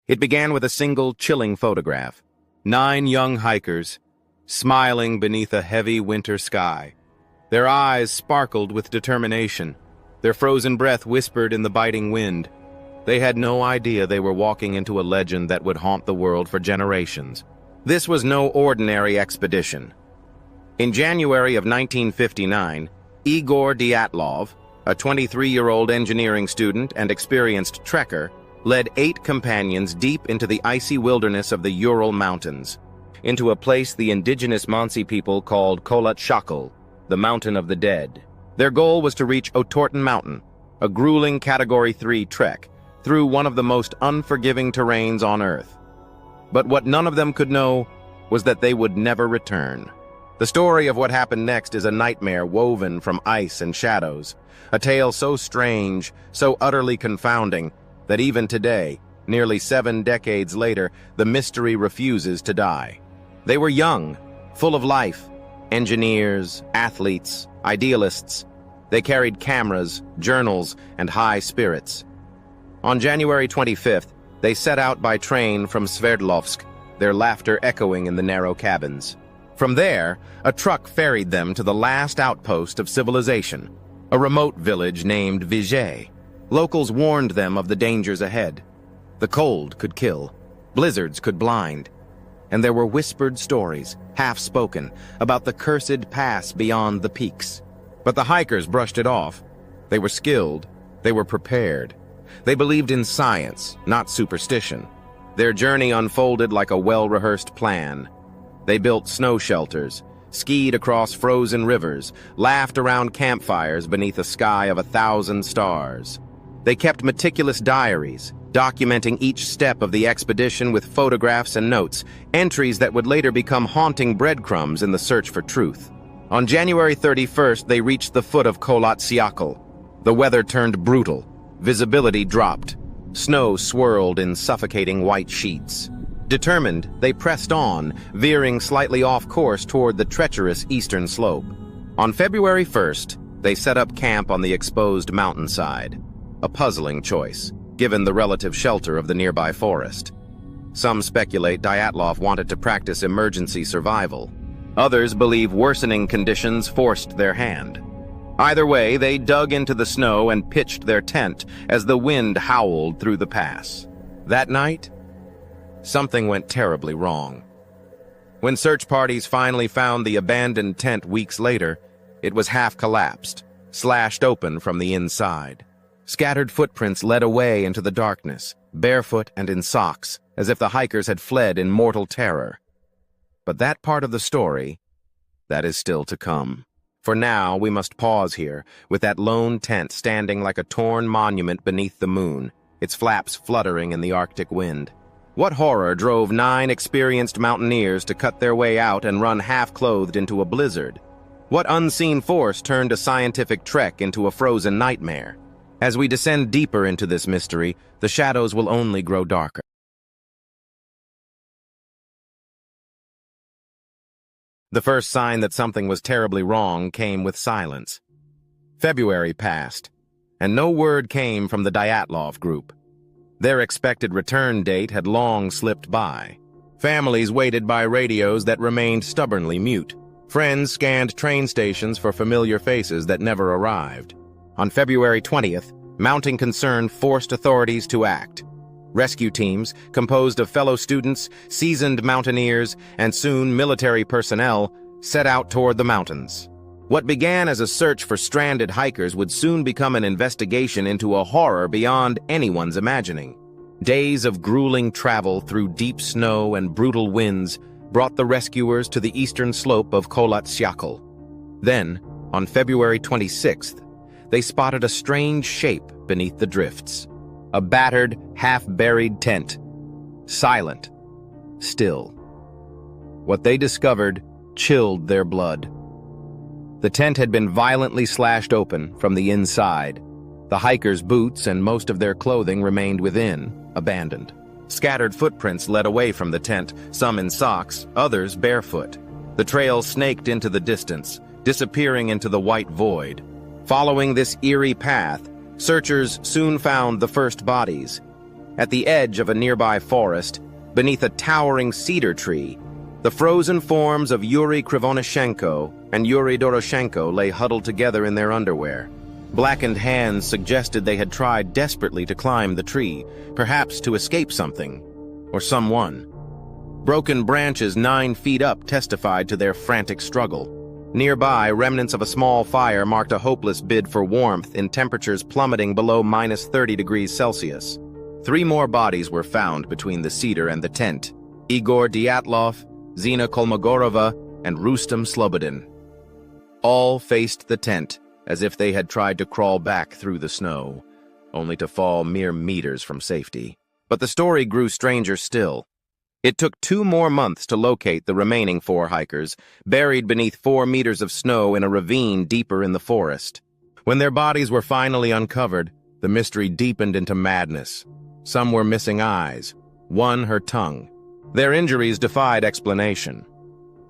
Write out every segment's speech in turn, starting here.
It began with a single chilling photograph. 9 young hikers, smiling beneath a heavy winter sky. Their eyes sparkled with determination. Their frozen breath whispered in the biting wind. They had no idea they were walking into a legend that would haunt the world for generations. This was no ordinary expedition. In January of 1959, Igor Dyatlov, a 23-year-old engineering student and experienced trekker, led 8 companions deep into the icy wilderness of the Ural Mountains, into a place the indigenous Mansi people called Kholat-Shakhl, the Mountain of the Dead. Their goal was to reach Otorten Mountain, a grueling Category 3 trek, through one of the most unforgiving terrains on Earth. But what none of them could know was that they would never return. The story of what happened next is a nightmare woven from ice and shadows, a tale so strange, so utterly confounding, that even today, nearly 7 decades later, the mystery refuses to die. They were young, full of life, engineers, athletes, idealists. They carried cameras, journals, and high spirits. On January 25th, they set out by train from Sverdlovsk, their laughter echoing in the narrow cabins. From there, a truck ferried them to the last outpost of civilization, a remote village named Vijay. Locals warned them of the dangers ahead. The cold could kill, blizzards could blind, and there were whispered stories, half-spoken, about the cursed pass beyond the peaks. But the hikers brushed it off. They were skilled, they were prepared. They believed in science, not superstition. Their journey unfolded like a well-rehearsed plan. They built snow shelters, skied across frozen rivers, laughed around campfires beneath a sky of 1,000 stars. They kept meticulous diaries, documenting each step of the expedition with photographs and notes, entries that would later become haunting breadcrumbs in the search for truth. On January 31st, they reached the foot of Kholat-Syakhl. The weather turned brutal. Visibility dropped. Snow swirled in suffocating white sheets. Determined, they pressed on, veering slightly off course toward the treacherous eastern slope. On February 1st, they set up camp on the exposed mountainside. A puzzling choice, given the relative shelter of the nearby forest. Some speculate Dyatlov wanted to practice emergency survival. Others believe worsening conditions forced their hand. Either way, they dug into the snow and pitched their tent as the wind howled through the pass. That night, something went terribly wrong. When search parties finally found the abandoned tent weeks later, it was half-collapsed, slashed open from the inside. Scattered footprints led away into the darkness, barefoot and in socks, as if the hikers had fled in mortal terror. But that part of the story, that is still to come. For now, we must pause here, with that lone tent standing like a torn monument beneath the moon, its flaps fluttering in the Arctic wind. What horror drove 9 experienced mountaineers to cut their way out and run half-clothed into a blizzard? What unseen force turned a scientific trek into a frozen nightmare? As we descend deeper into this mystery, the shadows will only grow darker. The first sign that something was terribly wrong came with silence. February passed, and no word came from the Dyatlov group. Their expected return date had long slipped by. Families waited by radios that remained stubbornly mute. Friends scanned train stations for familiar faces that never arrived. On February 20th, mounting concern forced authorities to act. Rescue teams, composed of fellow students, seasoned mountaineers, and soon military personnel, set out toward the mountains. What began as a search for stranded hikers would soon become an investigation into a horror beyond anyone's imagining. Days of grueling travel through deep snow and brutal winds brought the rescuers to the eastern slope of Kholat-Syakhl. Then, on February 26th, they spotted a strange shape beneath the drifts. A battered, half-buried tent. Silent. Still. What they discovered chilled their blood. The tent had been violently slashed open from the inside. The hikers' boots and most of their clothing remained within, abandoned. Scattered footprints led away from the tent, some in socks, others barefoot. The trail snaked into the distance, disappearing into the white void. Following this eerie path, searchers soon found the first bodies. At the edge of a nearby forest, beneath a towering cedar tree, the frozen forms of Yuri Krivonyshenko and Yuri Doroshenko lay huddled together in their underwear. Blackened hands suggested they had tried desperately to climb the tree, perhaps to escape something or someone. Broken branches 9 feet up testified to their frantic struggle. Nearby, remnants of a small fire marked a hopeless bid for warmth in temperatures plummeting below -30 degrees Celsius. 3 more bodies were found between the cedar and the tent: Igor Dyatlov, Zina Kolmogorova, and Rustem Slobodin. All faced the tent as if they had tried to crawl back through the snow, only to fall mere meters from safety. But the story grew stranger still. It took 2 more months to locate the remaining 4 hikers, buried beneath 4 meters of snow in a ravine deeper in the forest. When their bodies were finally uncovered, the mystery deepened into madness. Some were missing eyes, one her tongue. Their injuries defied explanation.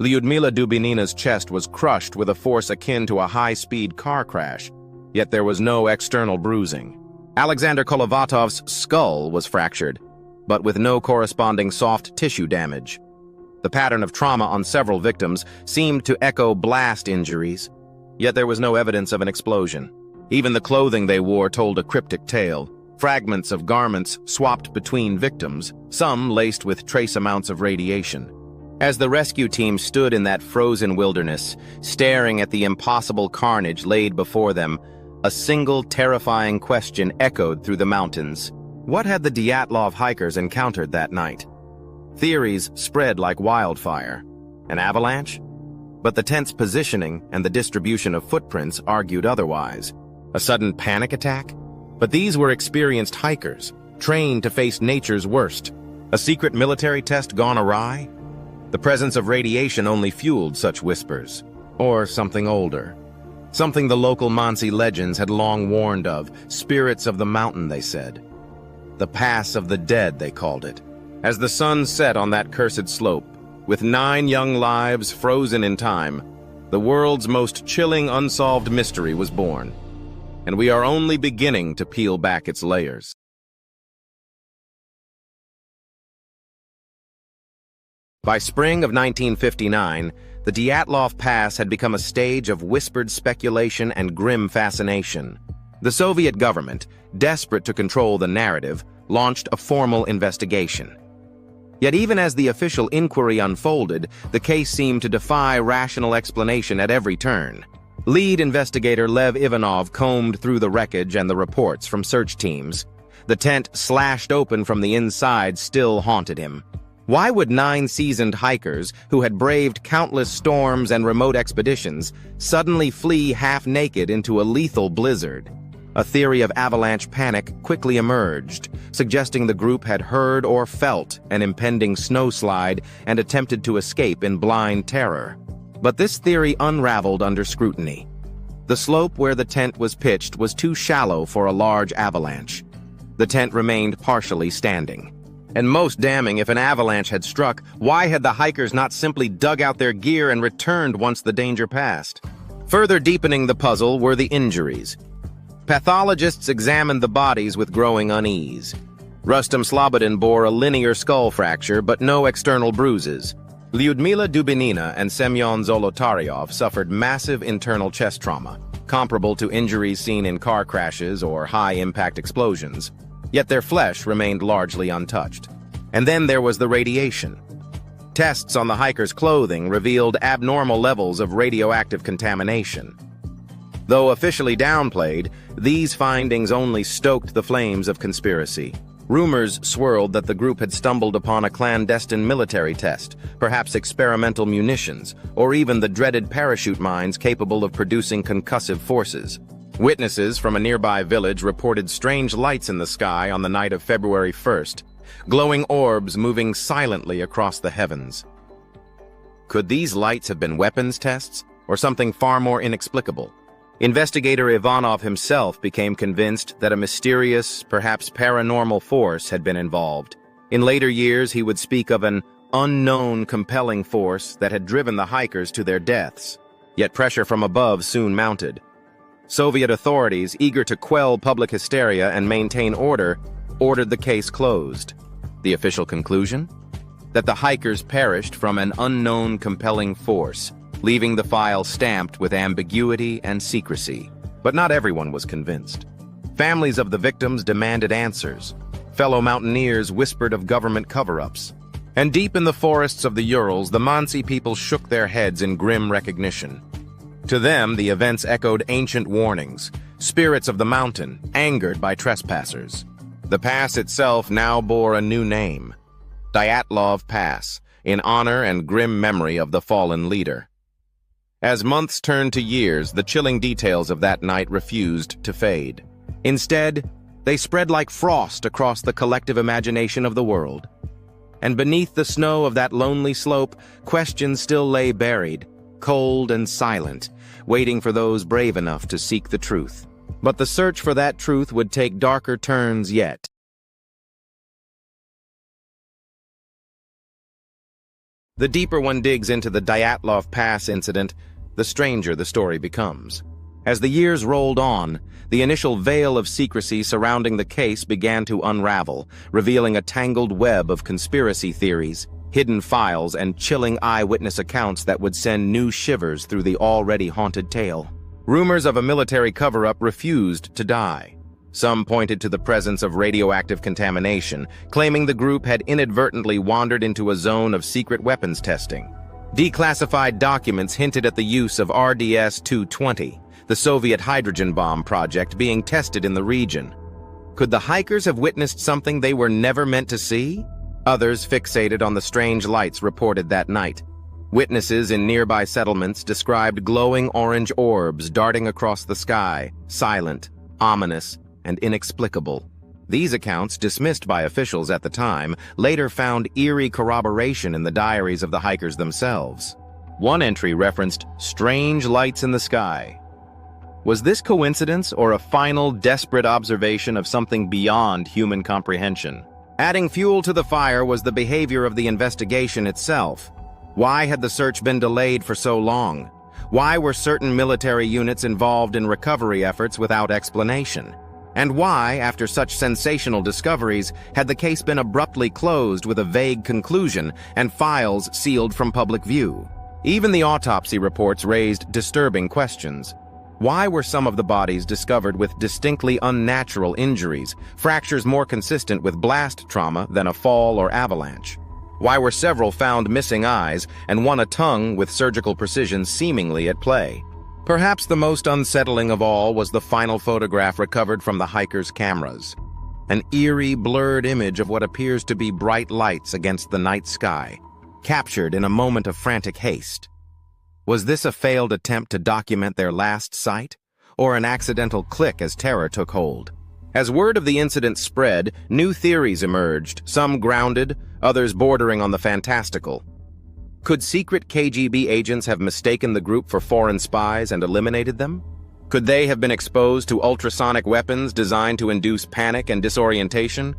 Lyudmila Dubinina's chest was crushed with a force akin to a high-speed car crash, yet there was no external bruising. Alexander Kolovatov's skull was fractured, but with no corresponding soft tissue damage. The pattern of trauma on several victims seemed to echo blast injuries, yet there was no evidence of an explosion. Even the clothing they wore told a cryptic tale. Fragments of garments swapped between victims, some laced with trace amounts of radiation. As the rescue team stood in that frozen wilderness, staring at the impossible carnage laid before them, a single terrifying question echoed through the mountains. What had the Dyatlov hikers encountered that night? Theories spread like wildfire. An avalanche? But the tent's positioning and the distribution of footprints argued otherwise. A sudden panic attack? But these were experienced hikers, trained to face nature's worst. A secret military test gone awry? The presence of radiation only fueled such whispers. Or something older. Something the local Mansi legends had long warned of. Spirits of the mountain, they said. The Pass of the Dead, they called it. As the sun set on that cursed slope, with 9 young lives frozen in time, the world's most chilling unsolved mystery was born. And we are only beginning to peel back its layers. By spring of 1959, the Dyatlov Pass had become a stage of whispered speculation and grim fascination. The Soviet government, desperate to control the narrative, launched a formal investigation. Yet even as the official inquiry unfolded, the case seemed to defy rational explanation at every turn. Lead investigator Lev Ivanov combed through the wreckage and the reports from search teams. The tent slashed open from the inside still haunted him. Why would 9 seasoned hikers, who had braved countless storms and remote expeditions, suddenly flee half-naked into a lethal blizzard? A theory of avalanche panic quickly emerged, suggesting the group had heard or felt an impending snowslide and attempted to escape in blind terror. But this theory unraveled under scrutiny. The slope where the tent was pitched was too shallow for a large avalanche. The tent remained partially standing. And most damning, if an avalanche had struck, why had the hikers not simply dug out their gear and returned once the danger passed? Further deepening the puzzle were the injuries. Pathologists examined the bodies with growing unease. Rustem Slobodin bore a linear skull fracture, but no external bruises. Lyudmila Dubinina and Semyon Zolotaryov suffered massive internal chest trauma, comparable to injuries seen in car crashes or high-impact explosions. Yet their flesh remained largely untouched. And then there was the radiation. Tests on the hikers' clothing revealed abnormal levels of radioactive contamination. Though officially downplayed, these findings only stoked the flames of conspiracy. Rumors swirled that the group had stumbled upon a clandestine military test, perhaps experimental munitions, or even the dreaded parachute mines capable of producing concussive forces. Witnesses from a nearby village reported strange lights in the sky on the night of February 1st, glowing orbs moving silently across the heavens. Could these lights have been weapons tests, or something far more inexplicable? Investigator Ivanov himself became convinced that a mysterious, perhaps paranormal force had been involved. In later years, he would speak of an unknown compelling force that had driven the hikers to their deaths. Yet pressure from above soon mounted. Soviet authorities, eager to quell public hysteria and maintain order, ordered the case closed. The official conclusion? That the hikers perished from an unknown compelling force, leaving the file stamped with ambiguity and secrecy. But not everyone was convinced. Families of the victims demanded answers. Fellow mountaineers whispered of government cover-ups. And deep in the forests of the Urals, the Mansi people shook their heads in grim recognition. To them, the events echoed ancient warnings, spirits of the mountain, angered by trespassers. The pass itself now bore a new name, Dyatlov Pass, in honor and grim memory of the fallen leader. As months turned to years, the chilling details of that night refused to fade. Instead, they spread like frost across the collective imagination of the world. And beneath the snow of that lonely slope, questions still lay buried, cold and silent, waiting for those brave enough to seek the truth. But the search for that truth would take darker turns yet. The deeper one digs into the Dyatlov Pass incident, the stranger the story becomes. As the years rolled on, the initial veil of secrecy surrounding the case began to unravel, revealing a tangled web of conspiracy theories, hidden files, and chilling eyewitness accounts that would send new shivers through the already haunted tale. Rumors of a military cover-up refused to die. Some pointed to the presence of radioactive contamination, claiming the group had inadvertently wandered into a zone of secret weapons testing. Declassified documents hinted at the use of RDS-220, the Soviet hydrogen bomb project being tested in the region. Could the hikers have witnessed something they were never meant to see? Others fixated on the strange lights reported that night. Witnesses in nearby settlements described glowing orange orbs darting across the sky, silent, ominous, and inexplicable. These accounts, dismissed by officials at the time, later found eerie corroboration in the diaries of the hikers themselves. One entry referenced strange lights in the sky. Was this coincidence or a final, desperate observation of something beyond human comprehension? Adding fuel to the fire was the behavior of the investigation itself. Why had the search been delayed for so long? Why were certain military units involved in recovery efforts without explanation? And why, after such sensational discoveries, had the case been abruptly closed with a vague conclusion and files sealed from public view? Even the autopsy reports raised disturbing questions. Why were some of the bodies discovered with distinctly unnatural injuries, fractures more consistent with blast trauma than a fall or avalanche? Why were several found missing eyes and one a tongue with surgical precision seemingly at play? Perhaps the most unsettling of all was the final photograph recovered from the hikers' cameras. An eerie, blurred image of what appears to be bright lights against the night sky, captured in a moment of frantic haste. Was this a failed attempt to document their last sight, or an accidental click as terror took hold? As word of the incident spread, new theories emerged, some grounded, others bordering on the fantastical. Could secret KGB agents have mistaken the group for foreign spies and eliminated them? Could they have been exposed to ultrasonic weapons designed to induce panic and disorientation?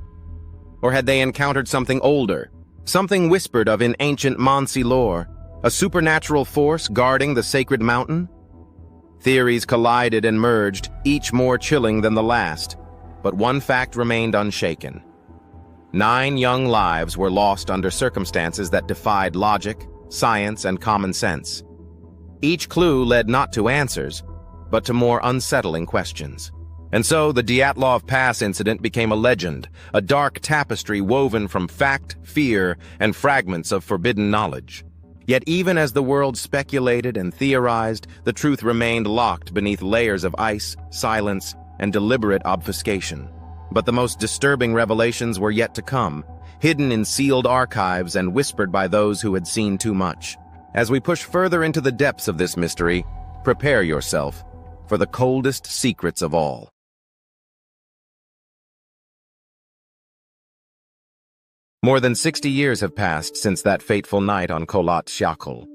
Or had they encountered something older, something whispered of in ancient Mansi lore, a supernatural force guarding the sacred mountain? Theories collided and merged, each more chilling than the last. But one fact remained unshaken. 9 young lives were lost under circumstances that defied logic, science, and common sense. Each clue led not to answers, but to more unsettling questions. And so the Dyatlov Pass incident became a legend, a dark tapestry woven from fact, fear, and fragments of forbidden knowledge. Yet even as the world speculated and theorized, the truth remained locked beneath layers of ice, silence, and deliberate obfuscation. But the most disturbing revelations were yet to come, hidden in sealed archives and whispered by those who had seen too much. As we push further into the depths of this mystery, prepare yourself for the coldest secrets of all. More than 60 years have passed since that fateful night on Kholat Syakhl.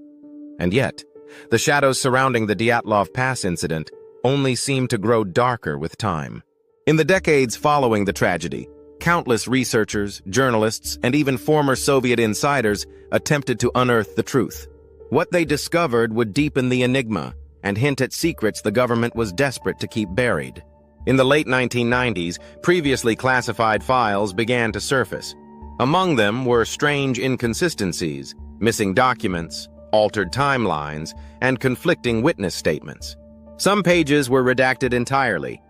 And yet, the shadows surrounding the Dyatlov Pass incident only seem to grow darker with time. In the decades following the tragedy, countless researchers, journalists, and even former Soviet insiders attempted to unearth the truth. What they discovered would deepen the enigma and hint at secrets the government was desperate to keep buried. In the late 1990s, previously classified files began to surface. Among them were strange inconsistencies, missing documents, altered timelines, and conflicting witness statements. Some pages were redacted entirely.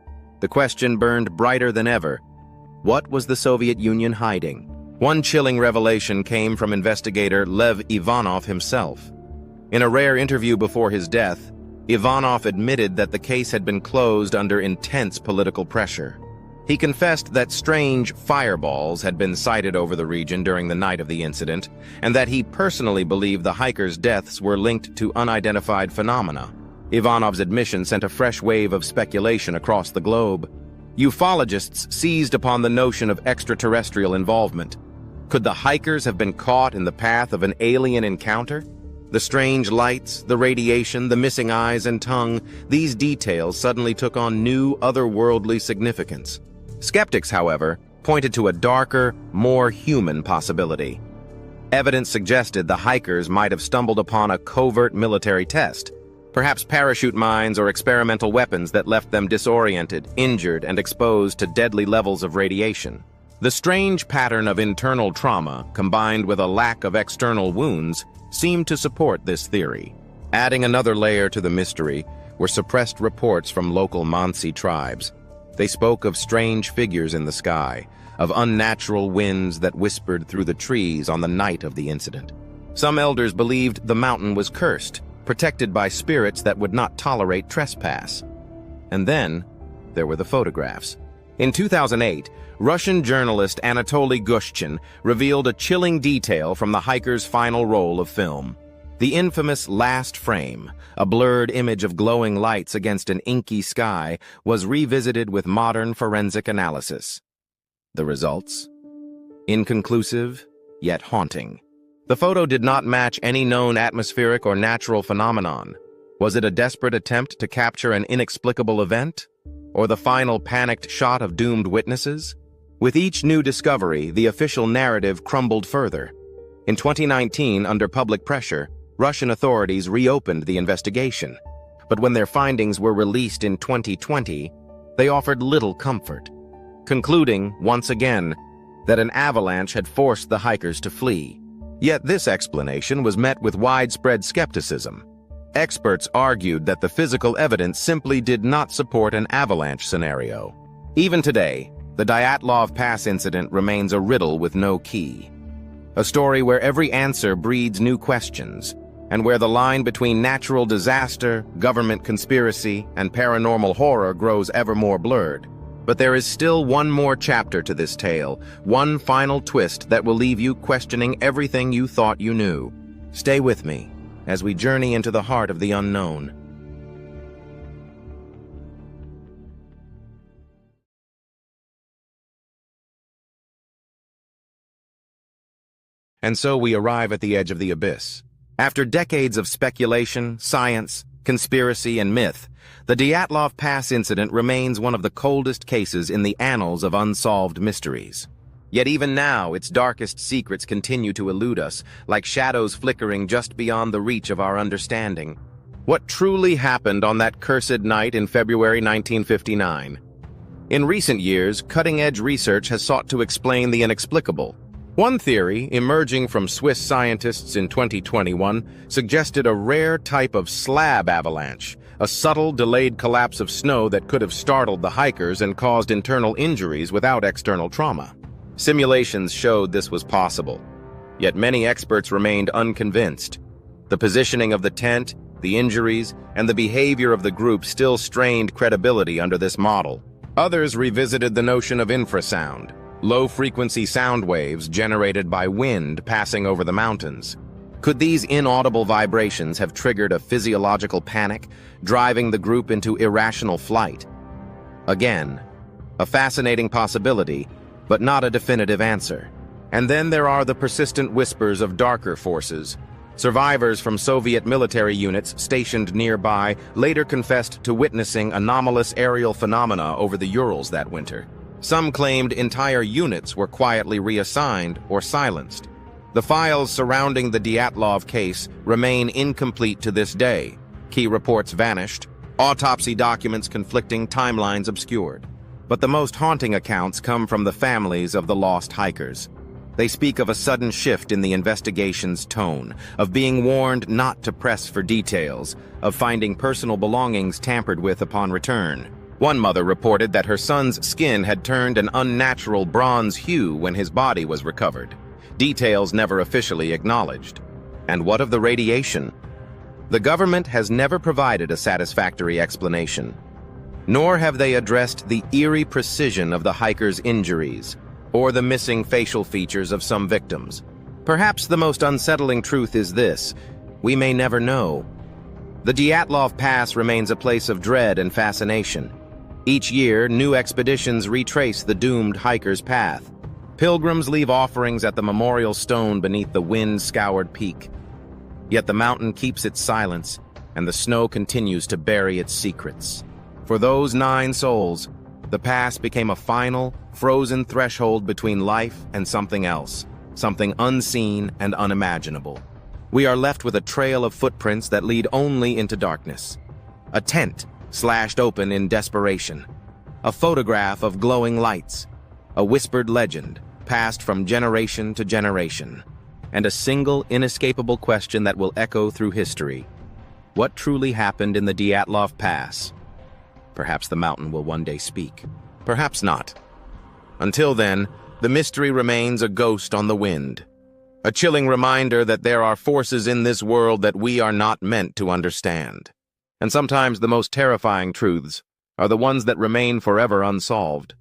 The question burned brighter than ever. What was the Soviet Union hiding? One chilling revelation came from investigator Lev Ivanov himself. In a rare interview before his death, Ivanov admitted that the case had been closed under intense political pressure. He confessed that strange fireballs had been sighted over the region during the night of the incident, and that he personally believed the hikers' deaths were linked to unidentified phenomena. Ivanov's admission sent a fresh wave of speculation across the globe. Ufologists seized upon the notion of extraterrestrial involvement. Could the hikers have been caught in the path of an alien encounter? The strange lights, the radiation, the missing eyes and tongue, these details suddenly took on new, otherworldly significance. Skeptics, however, pointed to a darker, more human possibility. Evidence suggested the hikers might have stumbled upon a covert military test, perhaps parachute mines or experimental weapons that left them disoriented, injured, and exposed to deadly levels of radiation. The strange pattern of internal trauma, combined with a lack of external wounds, seemed to support this theory. Adding another layer to the mystery were suppressed reports from local Mansi tribes. They spoke of strange figures in the sky, of unnatural winds that whispered through the trees on the night of the incident. Some elders believed the mountain was cursed, protected by spirits that would not tolerate trespass. And then, there were the photographs. In 2008, Russian journalist Anatoly Gushchin revealed a chilling detail from the hiker's final roll of film. The infamous last frame, a blurred image of glowing lights against an inky sky, was revisited with modern forensic analysis. The results? Inconclusive, yet haunting. The photo did not match any known atmospheric or natural phenomenon. Was it a desperate attempt to capture an inexplicable event? Or the final panicked shot of doomed witnesses? With each new discovery, the official narrative crumbled further. In 2019, under public pressure, Russian authorities reopened the investigation. But when their findings were released in 2020, they offered little comfort, concluding, once again, that an avalanche had forced the hikers to flee. Yet this explanation was met with widespread skepticism. Experts argued that the physical evidence simply did not support an avalanche scenario. Even today, the Dyatlov Pass Incident remains a riddle with no key. A story where every answer breeds new questions, and where the line between natural disaster, government conspiracy, and paranormal horror grows ever more blurred. But there is still one more chapter to this tale, one final twist that will leave you questioning everything you thought you knew. Stay with me as we journey into the heart of the unknown. And so we arrive at the edge of the abyss. After decades of speculation, science, conspiracy, and myth, the Dyatlov Pass Incident remains one of the coldest cases in the annals of unsolved mysteries. Yet even now, its darkest secrets continue to elude us, like shadows flickering just beyond the reach of our understanding. What truly happened on that cursed night in February 1959? In recent years, cutting-edge research has sought to explain the inexplicable. One theory, emerging from Swiss scientists in 2021, suggested a rare type of slab avalanche, a subtle, delayed collapse of snow that could have startled the hikers and caused internal injuries without external trauma. Simulations showed this was possible, yet many experts remained unconvinced. The positioning of the tent, the injuries, and the behavior of the group still strained credibility under this model. Others revisited the notion of infrasound, low-frequency sound waves generated by wind passing over the mountains. Could these inaudible vibrations have triggered a physiological panic, driving the group into irrational flight? Again, a fascinating possibility, but not a definitive answer. And then there are the persistent whispers of darker forces. Survivors from Soviet military units stationed nearby later confessed to witnessing anomalous aerial phenomena over the Urals that winter. Some claimed entire units were quietly reassigned or silenced. The files surrounding the Dyatlov case remain incomplete to this day. Key reports vanished, Autopsy documents conflicting, timelines obscured. But the most haunting accounts come from the families of the lost hikers. They speak of a sudden shift in the investigation's tone, of being warned not to press for details, of finding personal belongings tampered with upon return. One mother reported that her son's skin had turned an unnatural bronze hue when his body was recovered. Details never officially acknowledged. And what of the radiation? The government has never provided a satisfactory explanation. Nor have they addressed the eerie precision of the hikers' injuries, or the missing facial features of some victims. Perhaps the most unsettling truth is this: we may never know. The Dyatlov Pass remains a place of dread and fascination. Each year, new expeditions retrace the doomed hiker's path. Pilgrims leave offerings at the memorial stone beneath the wind-scoured peak. Yet the mountain keeps its silence, and the snow continues to bury its secrets. For those 9 souls, the pass became a final, frozen threshold between life and something else, something unseen and unimaginable. We are left with a trail of footprints that lead only into darkness. A tent slashed open in desperation. A photograph of glowing lights. A whispered legend passed from generation to generation. And a single, inescapable question that will echo through history. What truly happened in the Dyatlov Pass? Perhaps the mountain will one day speak. Perhaps not. Until then, the mystery remains a ghost on the wind. A chilling reminder that there are forces in this world that we are not meant to understand. And sometimes the most terrifying truths are the ones that remain forever unsolved.